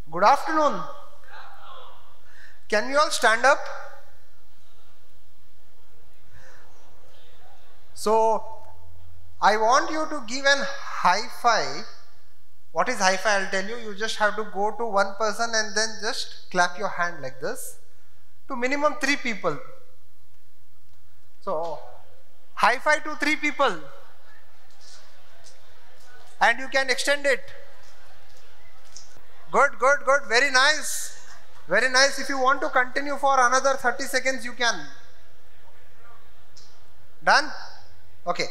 Good afternoon. Can we all stand up? So, I want you to give an high five. What is high five? I'll tell you. You just have to go to one person and then just clap your hand like this to minimum 3 people. So, high five to 3 people. And you can extend it. Good, good, good. Very nice. Very nice. If you want to continue for another 30 seconds, you can. Done? Okay.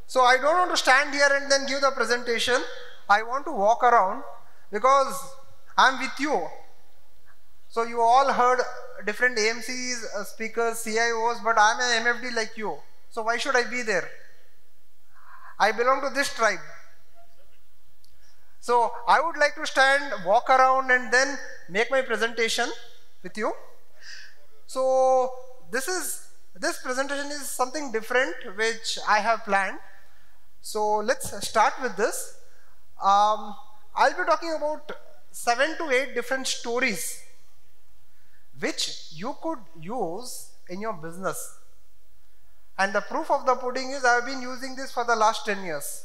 So I don't want to stand here and then give the presentation. I want to walk around because I'm with you. So you all heard different AMCs, speakers, CIOs, but I'm an MFD like you. So why should I be there? I belong to this tribe. So I would like to stand, walk around and then make my presentation with you. So this presentation is something different which I have planned. So let's start with this. I'll be talking about 7 to 8 different stories which you could use in your business. And the proof of the pudding is I've been using this for the last 10 years.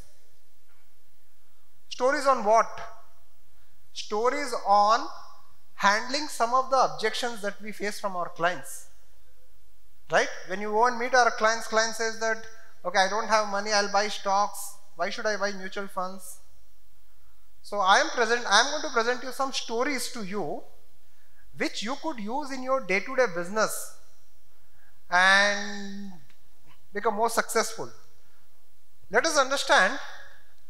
Stories on what? Stories on handling some of the objections that we face from our clients. Right? When you go and meet our clients, client says that, okay, I don't have money, I'll buy stocks. Why should I buy mutual funds? So I'm going to present you some stories to you which you could use in your day-to-day business and become more successful. Let us understand,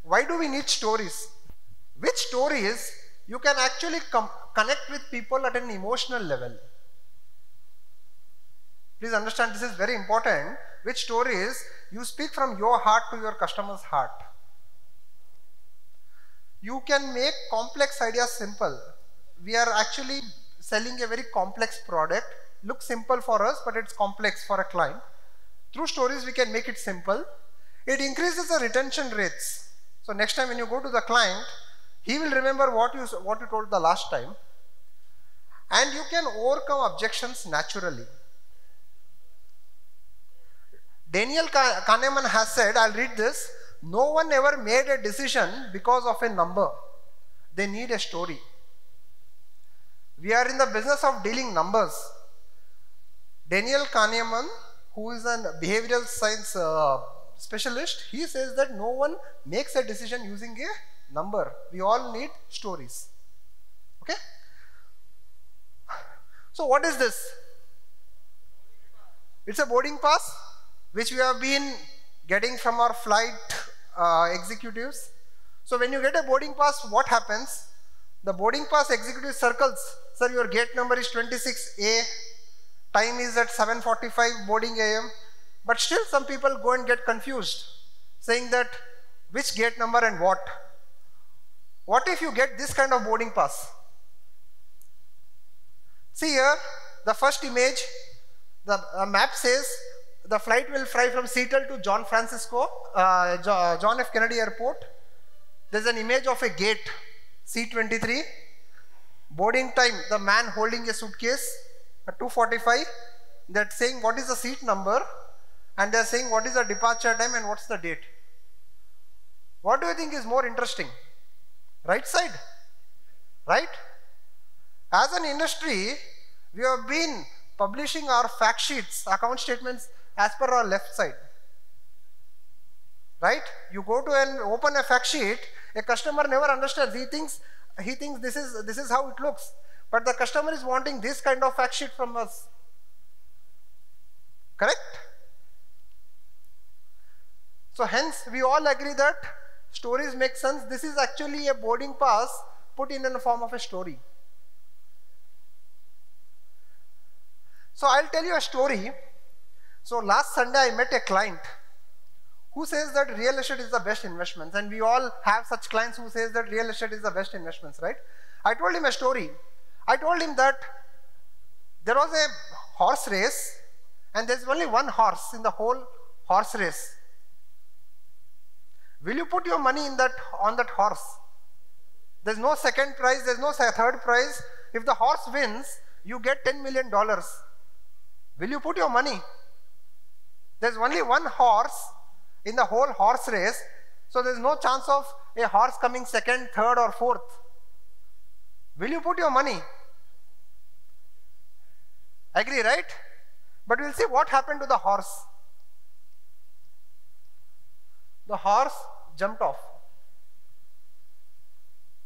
why do we need stories? Which stories you can actually connect with people at an emotional level? Please understand, this is very important. Which stories you speak from your heart to your customer's heart. You can make complex ideas simple. We are actually selling a very complex product. Looks simple for us, but it's complex for a client. Through stories, we can make it simple. It increases the retention rates. So next time when you go to the client, he will remember what you told the last time. And you can overcome objections naturally. Daniel Kahneman has said, I'll read this, no one ever made a decision because of a number. They need a story. We are in the business of dealing numbers. Daniel Kahneman, who is a behavioral science specialist, he says that no one makes a decision using a number. We all need stories. Okay? So what is this? It's a boarding pass which we have been getting from our flight executives. So when you get a boarding pass, what happens? The boarding pass executive circles, sir, your gate number is 26A, time is at 7:45 boarding AM. But still some people go and get confused, saying that which gate number and what? What if you get this kind of boarding pass? See here, the first image, the map says the flight will fly from Seattle to John F. Kennedy Airport. There's an image of a gate, C23. Boarding time, the man holding a suitcase at 2:45. They're saying what is the seat number, and they're saying what is the departure time and what's the date. What do you think is more interesting? Right side? Right? As an industry, we have been publishing our fact sheets, account statements as per our left side. Right? You go to and open a fact sheet, a customer never understands. He thinks this is how it looks. But the customer is wanting this kind of fact sheet from us. Correct? So hence we all agree that stories make sense. This is actually a boarding pass put in the form of a story. So I'll tell you a story. So last Sunday I met a client who says that real estate is the best investments, and we all have such clients who says that real estate is the best investments, right? I told him a story. I told him that there was a horse race and there's only one horse in the whole horse race. Will you put your money in on that horse? There's no second prize, there's no third prize. If the horse wins, you get $10 million. Will you put your money? There's only one horse in the whole horse race, so there's no chance of a horse coming second, third or fourth. Will you put your money? Agree, right? But we'll see what happened to the horse. The horse jumped off.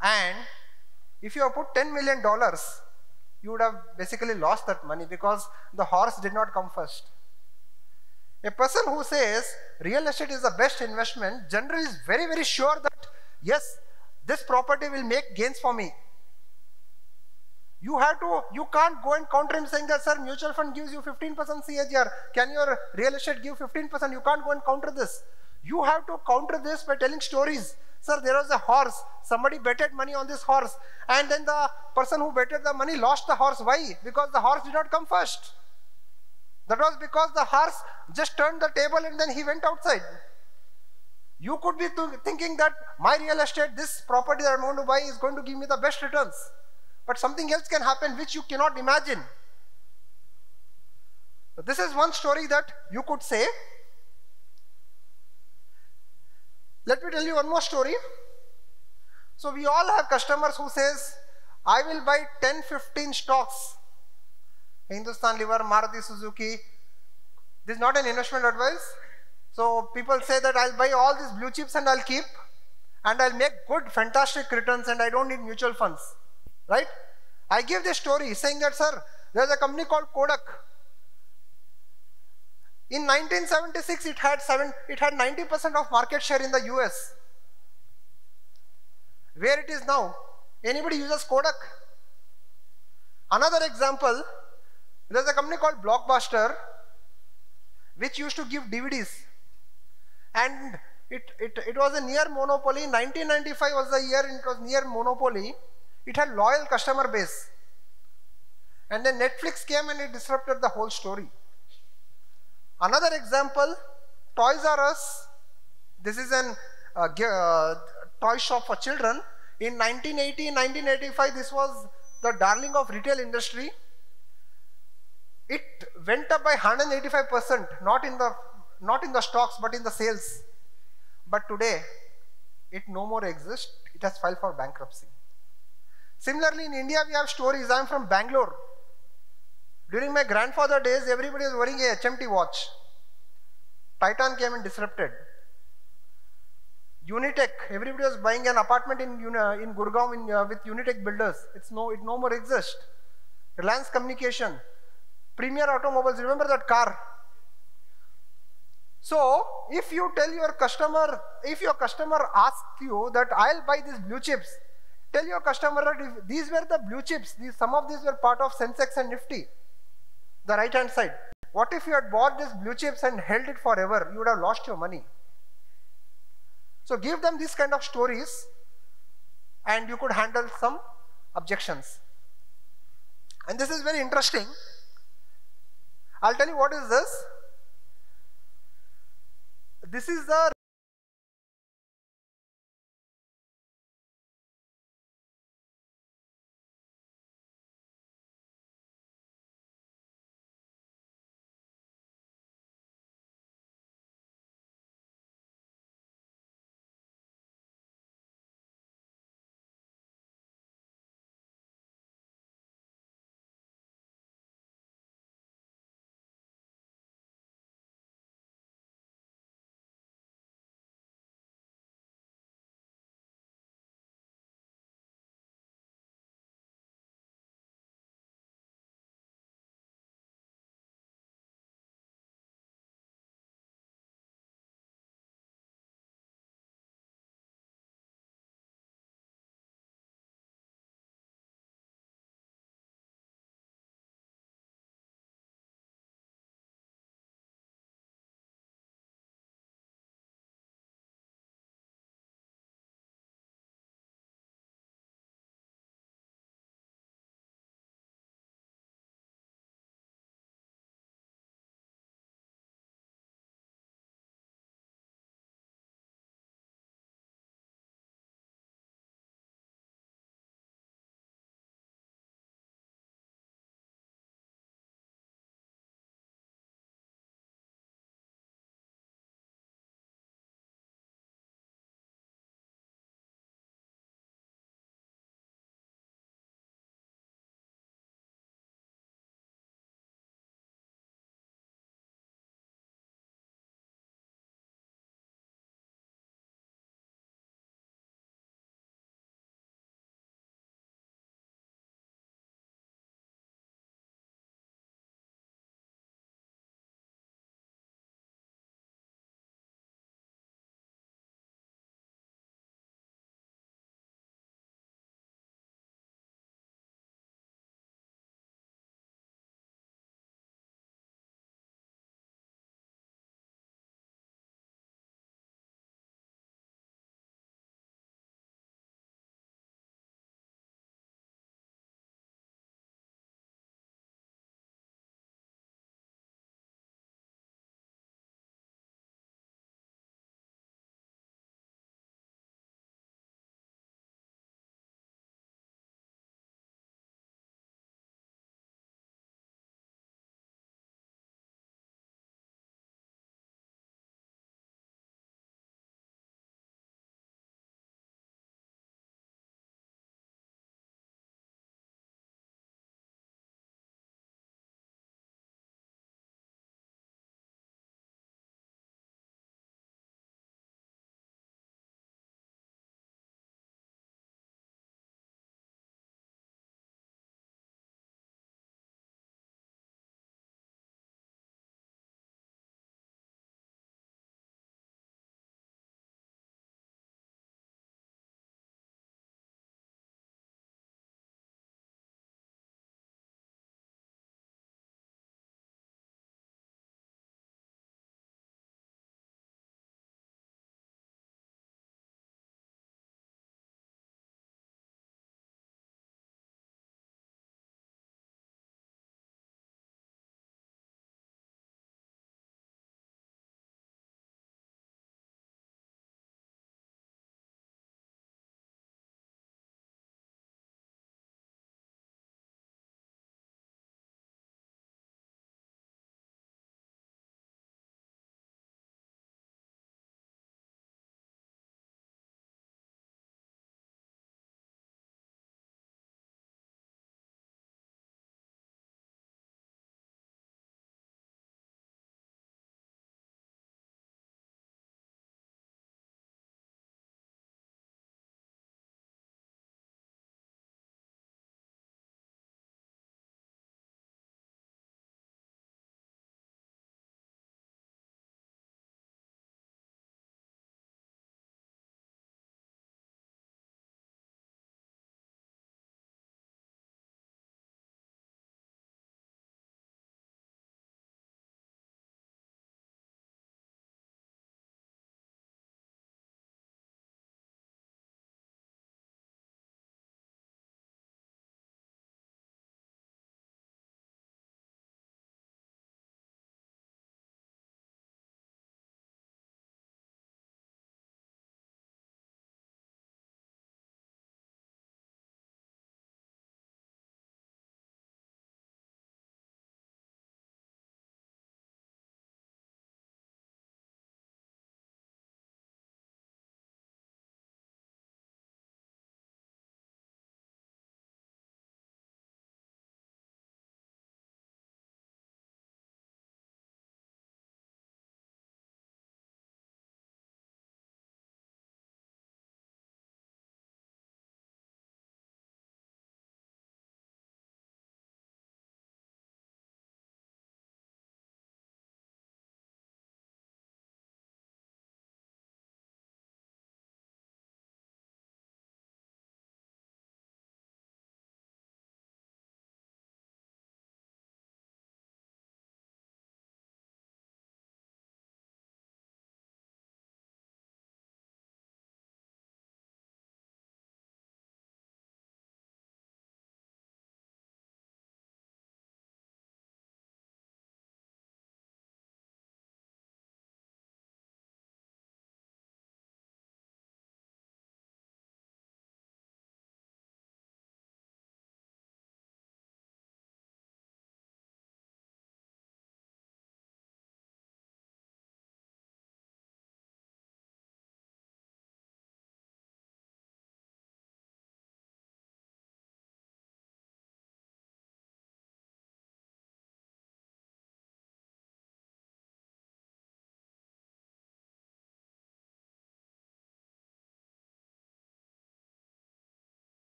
And if you have put $10 million, you would have basically lost that money because the horse did not come first. A person who says real estate is the best investment generally is very, very sure that yes, this property will make gains for me. You can't go and counter him saying that, sir, mutual fund gives you 15% CAGR. Can your real estate give 15%? You can't go and counter this. You have to counter this by telling stories. Sir, there was a horse. Somebody betted money on this horse. And then the person who betted the money lost the horse. Why? Because the horse did not come first. That was because the horse just turned the table and then he went outside. You could be thinking that my real estate, this property that I'm going to buy is going to give me the best returns. But something else can happen which you cannot imagine. So this is one story that you could say. Let me tell you one more story. So we all have customers who says, I will buy 10, 15 stocks. Hindustan Lever, Maruti Suzuki. This is not an investment advice. So people say that I'll buy all these blue chips and I'll keep and I'll make good, fantastic returns and I don't need mutual funds. Right? I give this story saying that, sir, there's a company called Kodak. In 1976, it had 90% of market share in the US. Where it is now? Anybody uses Kodak? Another example, there's a company called Blockbuster, which used to give DVDs. And it was a near monopoly. 1995 was the year it was near monopoly. It had loyal customer base. And then Netflix came and it disrupted the whole story. Another example, Toys R Us. This is an toy shop for children. In 1980, 1985, this was the darling of retail industry. It went up by 185%, not in the stocks, but in the sales. But today, it no more exists. It has filed for bankruptcy. Similarly, in India, we have stories. I am from Bangalore. During my grandfather days, everybody was wearing a HMT watch. Titan came and disrupted. Unitech, everybody was buying an apartment in Gurgaon with Unitech builders. It no more exists. Reliance Communication, Premier Automobiles, remember that car? So, if you tell your customer, if your customer asks you that I'll buy these blue chips, tell your customer that if these were the blue chips, some of these were part of Sensex and Nifty, the right hand side. What if you had bought these blue chips and held it forever? You would have lost your money. So give them these kind of stories and you could handle some objections. And this is very interesting. I'll tell you what is this. This is the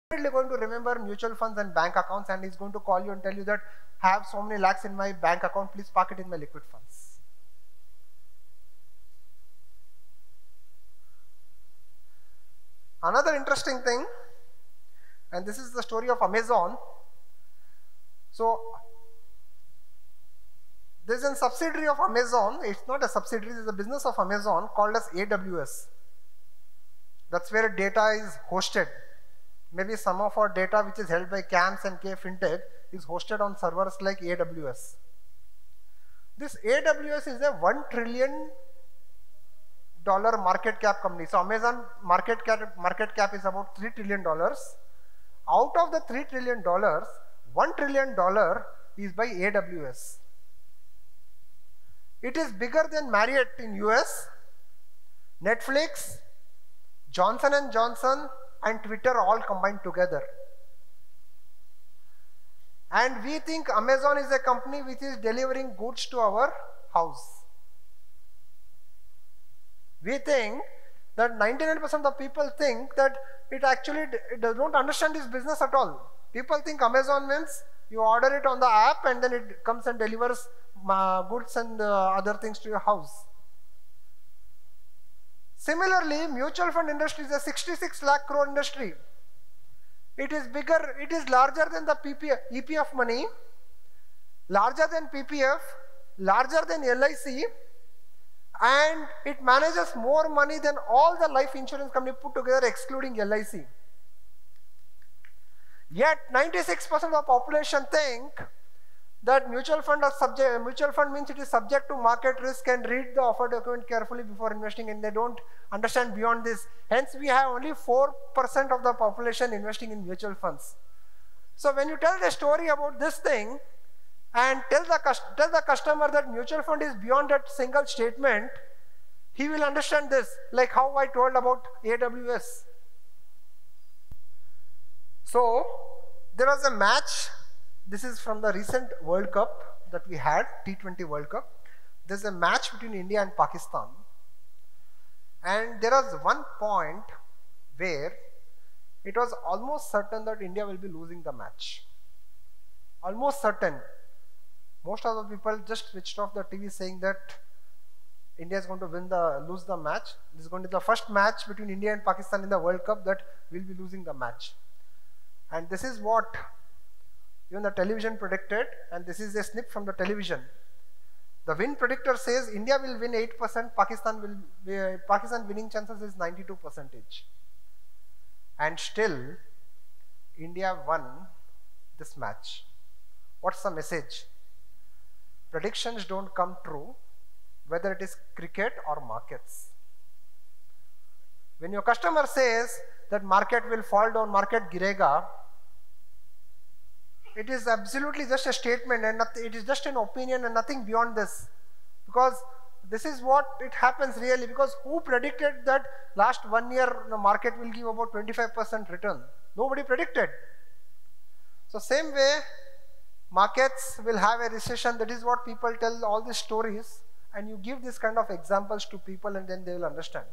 going to remember mutual funds and bank accounts, and he's going to call you and tell you that I have so many lakhs in my bank account, please park it in my liquid funds. Another interesting thing, and this is the story of Amazon. So there's a subsidiary of Amazon. It's not a subsidiary, it's a business of Amazon called as AWS. That's where data is hosted. Maybe some of our data which is held by CAMS and K Fintech is hosted on servers like AWS. This AWS is a $1 trillion market cap company. So Amazon market cap is about $3 trillion. Out of the $3 trillion, $1 trillion is by AWS. It is bigger than Marriott in US, Netflix, Johnson & Johnson and Twitter all combined together. And we think Amazon is a company which is delivering goods to our house. We think that 99% of people think that it don't understand this business at all. People think Amazon means you order it on the app and then it comes and delivers goods and other things to your house. Similarly, mutual fund industry is a 66 lakh crore industry. It is bigger, it is larger than the EPF money, larger than PPF, larger than LIC, and it manages more money than all the life insurance company put together excluding LIC. Yet 96% of the population think that mutual fund means it is subject to market risk and read the offer document carefully before investing, and they don't understand beyond this. Hence we have only 4% of the population investing in mutual funds. So when you tell the story about this thing and tell the customer that mutual fund is beyond that single statement, he will understand this, like how I told about AWS. So there was a match. This is from the recent World Cup that we had, T20 World Cup. There's a match between India and Pakistan. And there was one point where it was almost certain that India will be losing the match. Almost certain. Most of the people just switched off the TV saying that India is going to lose the match. This is going to be the first match between India and Pakistan in the World Cup that we'll be losing the match. And this is what even the television predicted, and this is a snip from the television. The win predictor says India will win 8%, Pakistan winning chances is 92%. And still, India won this match. What's the message? Predictions don't come true, whether it is cricket or markets. When your customer says that market will fall down, market girega, it is absolutely just a statement and it is just an opinion and nothing beyond this. Because this is what it happens really, because who predicted that last 1 year the market will give about 25% return? Nobody predicted. So same way, markets will have a recession. That is what people tell all these stories, and you give this kind of examples to people and then they will understand.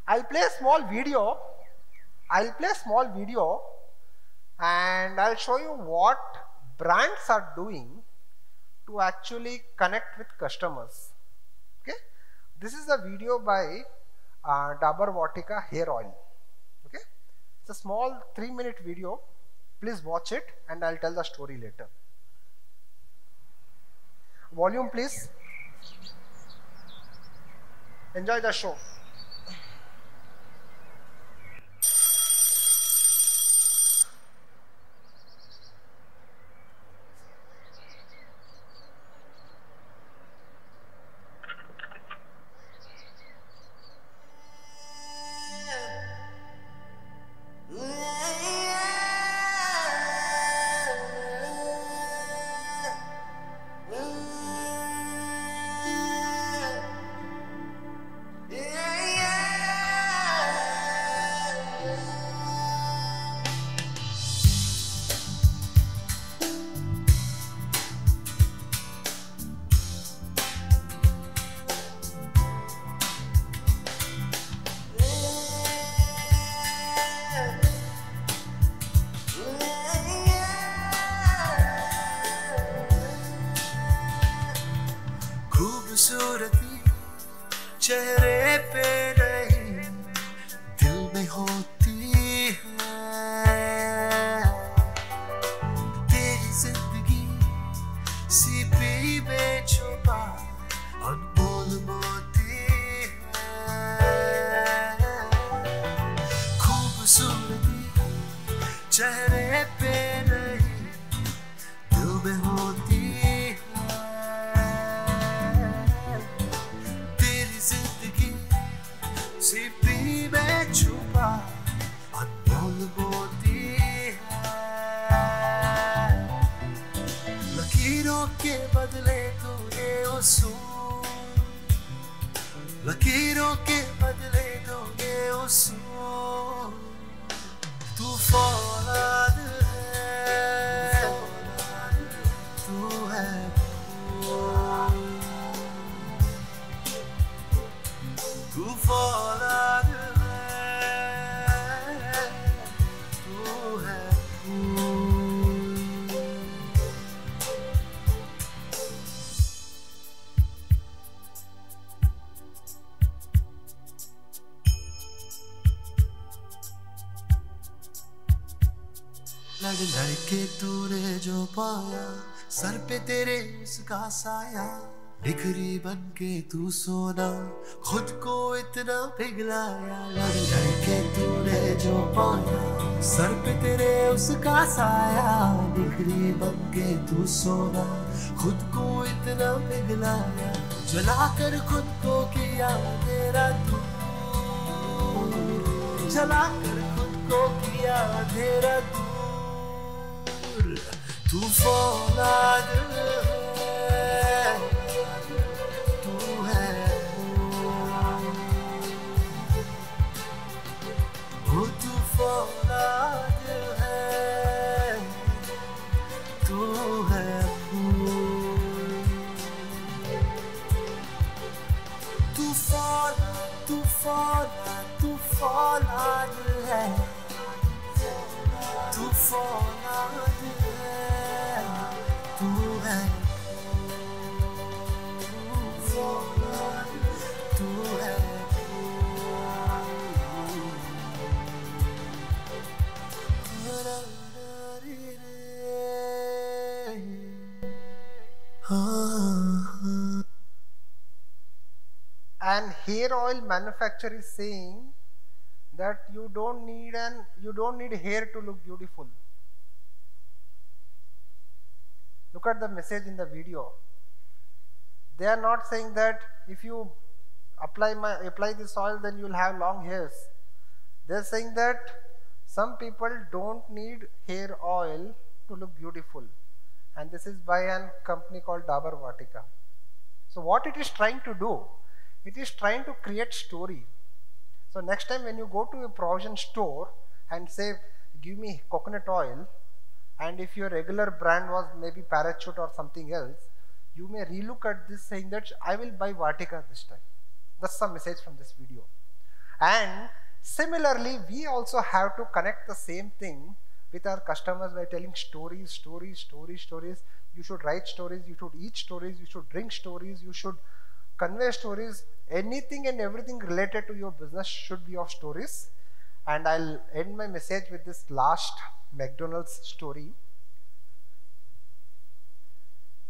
I'll play a small video. And I'll show you what brands are doing to actually connect with customers. Okay, this is a video by Dabur Vatika hair oil. Okay, it's a small 3-minute video. Please watch it and I'll tell the story later. Volume please. Enjoy the show. Yeah. खूबसूरती चेहरे पे नहीं दिल में होती है। तेरी जिंदगी सीपी में छुपा अनमोल मोती है। खूबसूरती चेहरे पे नहीं दिल में होती है। तेरी जिंदगी सीपी में छुपा अनमोल मोती है। लकीरों के बदले तूने उसूल, लकीरों के बदले तूने उसूल। तू फौलाद है, तू है फूल। तू फौलाद है, तू है फूल। लड़ लड़ के तूने जो पाया सर पे तेरे उसका साया। बिखरी बन के तू सोना खुद को इतना पिघलाया। लड़ लड़ के तूने जो पाया सर पे तेरे उसका साया। बिखरी बन के तू सोना खुद को इतना पिघलाया। जलाकर खुद को किया तेरा दूर, जलाकर खुद को किया तेरा दूर। तू फौलाद है, तू है फूल। ओ तू फौलाद है, तू है फूल। तू फौलाद, तू फौलाद, तू फौलाद है, तू फौलाद है, तू है फौलाद, तू है And hair oil manufacturer is saying that you don't need hair to look beautiful. Look at the message in the video. They are not saying that if you apply this oil then you will have long hairs. They are saying that some people don't need hair oil to look beautiful, and this is by a company called Dabur Vatika. So what it is trying to do, it is trying to create story. So next time when you go to a provision store and say give me coconut oil, and if your regular brand was maybe Parachute or something else, you may relook at this saying that I will buy Vatika this time. That's the message from this video. And similarly, we also have to connect the same thing with our customers by telling stories, stories, stories, stories. You should write stories, you should eat stories, you should drink stories, you should convey stories. Anything and everything related to your business should be of stories. And I'll end my message with this last McDonald's story.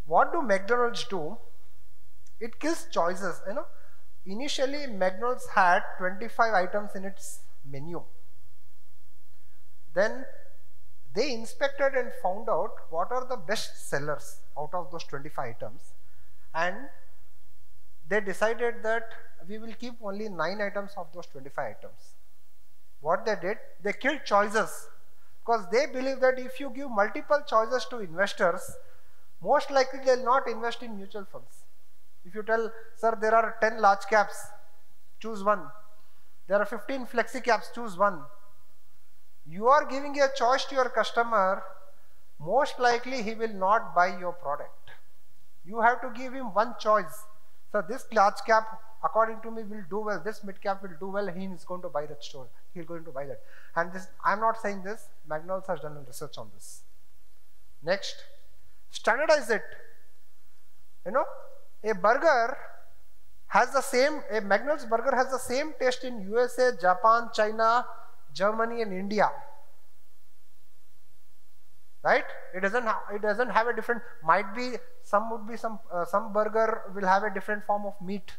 What do McDonald's do? It kills choices. Initially McDonald's had 25 items in its menu. Then they inspected and found out what are the best sellers out of those 25 items, and they decided that we will keep only 9 items of those 25 items. What they did, they killed choices, because they believe that if you give multiple choices to investors, most likely they will not invest in mutual funds. If you tell, sir, there are 10 large caps, choose one. There are 15 flexi caps, choose one. You are giving a choice to your customer, most likely he will not buy your product. You have to give him one choice. So this large cap, according to me, will do well. This mid cap will do well. He is going to buy that store. He is going to buy that. And this, I am not saying this. McDonald's has done research on this. Next, standardize it. A burger has the same, a McDonald's burger has the same taste in USA, Japan, China, Germany and India. Right? It doesn't have a different, might be, some burger will have a different form of meat.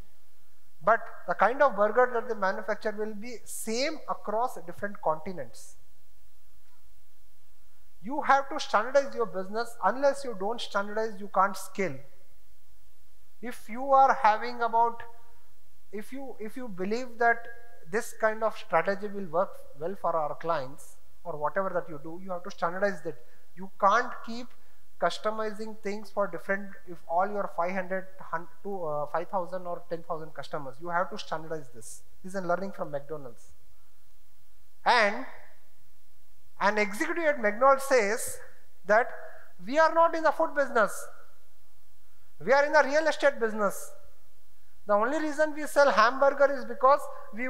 But the kind of burger that they manufacture will be same across different continents. You have to standardize your business. Unless you don't standardize, you can't scale. If you are having about, if you believe that this kind of strategy will work well for our clients or whatever that you do, you have to standardize that. You can't keep customizing things for different, if all your 500 to 5,000 or 10,000 customers. You have to standardize this. This is a learning from McDonald's. And an executive at McDonald's says that we are not in the food business. We are in the real estate business. The only reason we sell hamburger is because they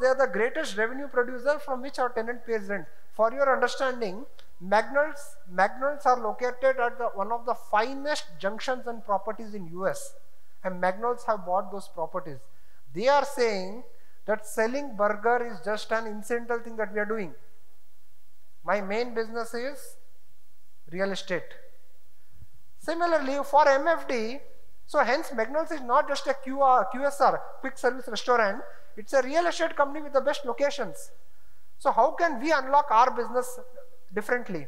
are the greatest revenue producer from which our tenant pays rent. For your understanding, McDonald's are located at one of the finest junctions and properties in US, and McDonald's have bought those properties. They are saying that selling burger is just an incidental thing that we are doing. My main business is real estate. Similarly, for MFD, so hence McDonald's is not just a QSR, quick service restaurant, it's a real estate company with the best locations. So how can we unlock our business differently?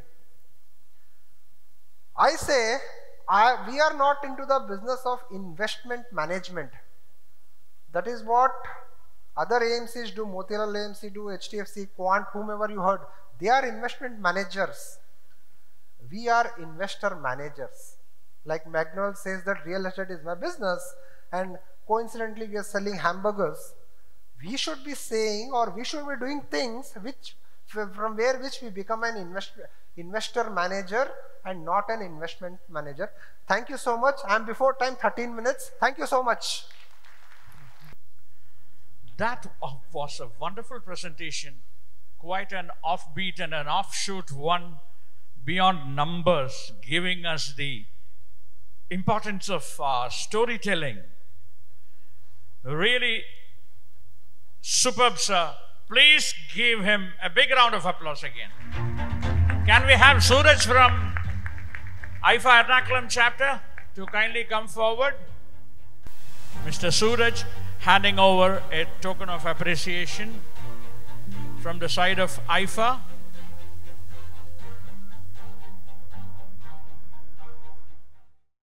I say, we are not into the business of investment management. That is what other AMCs do, Motilal AMC do, HDFC, Quant, whomever you heard. They are investment managers. We are investor managers. Like McDonald's says that real estate is my business, and coincidentally we are selling hamburgers. We should be saying, or we should be doing things from which we become an investor manager and not an investment manager. Thank you so much. I am before time, 13 minutes. Thank you so much. That was a wonderful presentation. Quite an offbeat and an offshoot one, beyond numbers, giving us the importance of storytelling. Really superb, sir. Please give him a big round of applause again. Can we have Suraj from AIFA Ernakulam chapter to kindly come forward? Mr. Suraj handing over a token of appreciation from the side of AIFA.